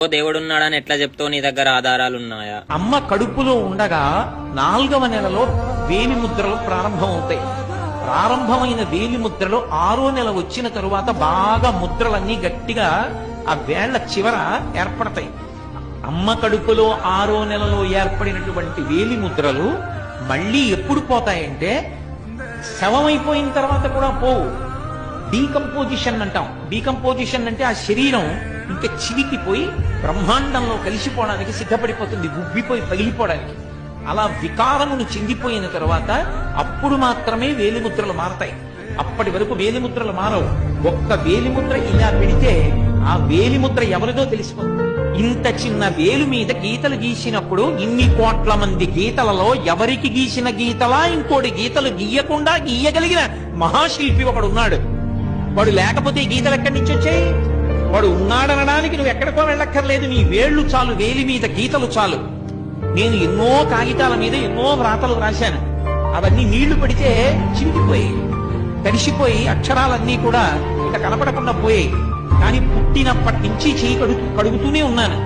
దేవుడున్నాడని ఎట్లా చెప్తావు? నీ దగ్గర ఆధారాలు ఉన్నాయా? అమ్మ కడుపులో ఉండగా 4వ నెలలో వేలి ముద్రలు ప్రారంభమవుతాయి. ప్రారంభమైన వేలి ముద్రలు 6వ నెల వచ్చిన తరువాత బాగా ముద్రలన్నీ గట్టిగా ఆ వేళ్ల చివర ఏర్పడతాయి. అమ్మ కడుపులో 6వ నెలలో ఏర్పడినటువంటి వేలి ముద్రలు మళ్ళీ ఎప్పుడు పోతాయంటే శవమైపోయిన తర్వాత కూడా పోవు. డీకంపోజిషన్ అంటాం. డీకంపోజిషన్ అంటే ఆ శరీరం ఇంకా చివికిపోయి బ్రహ్మాండంలో కలిసిపోవడానికి సిద్ధపడిపోతుంది, ఉబ్బిపోయి పగిలిపోవడానికి. అలా వికారమును చెందిపోయిన తర్వాత అప్పుడు మాత్రమే వేలిముద్రలు మారతాయి. అప్పటి వరకు వేలిముద్రలు మారవు. ఒక్క వేలిముద్ర ఇలా పెడితే ఆ వేలిముద్ర ఎవరిదో తెలిసిపోతుంది. ఇంత చిన్న వేలు మీద గీతలు గీసినప్పుడు ఇన్ని కోట్ల మంది గీతలలో ఎవరికి గీసిన గీతలా ఇంకోటి గీతలు గీయకుండా గీయగలిగిన మహాశిల్పి ఒకడున్నాడు. వాడు లేకపోతే ఈ గీతలు ఎక్కడి నుంచి వచ్చాయి? వాడు ఉన్నాడనడానికి నువ్వు ఎక్కడికో వెళ్ళక్కర్లేదు. నీ వేళ్లు చాలు, వేలి మీద గీతలు చాలు. నేను ఎన్నో కాగితాల మీద ఎన్నో వ్రాతలు రాశాను. అవన్నీ నీళ్లు పడితే చిరిగిపోయి తడిసిపోయి అక్షరాలన్నీ కూడా ఇక కనపడకుండా పోయాయి. కానీ పుట్టినప్పటి నుంచి చేయి కడుగుతూనే ఉన్నాను.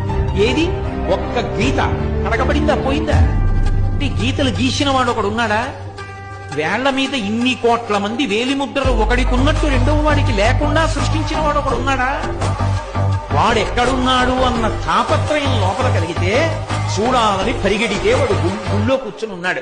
ఏది ఒక్క గీత కడగబడిందా, పోయిందా? గీతలు గీసిన వాడు ఒకడు ఉన్నాడా? వేళ్ల మీద ఇన్ని కోట్ల మంది వేలిముద్రలు ఒకడికి ఉన్నట్టు రెండవ వాడికి లేకుండా సృష్టించిన వాడు ఒకడు ఉన్నాడా? వాడెక్కడున్నాడు అన్న తాపత్రయం లోపల కలిగితే చూడాలని పరిగెడితే వాడు గుళ్ళో కూర్చుని ఉన్నాడు.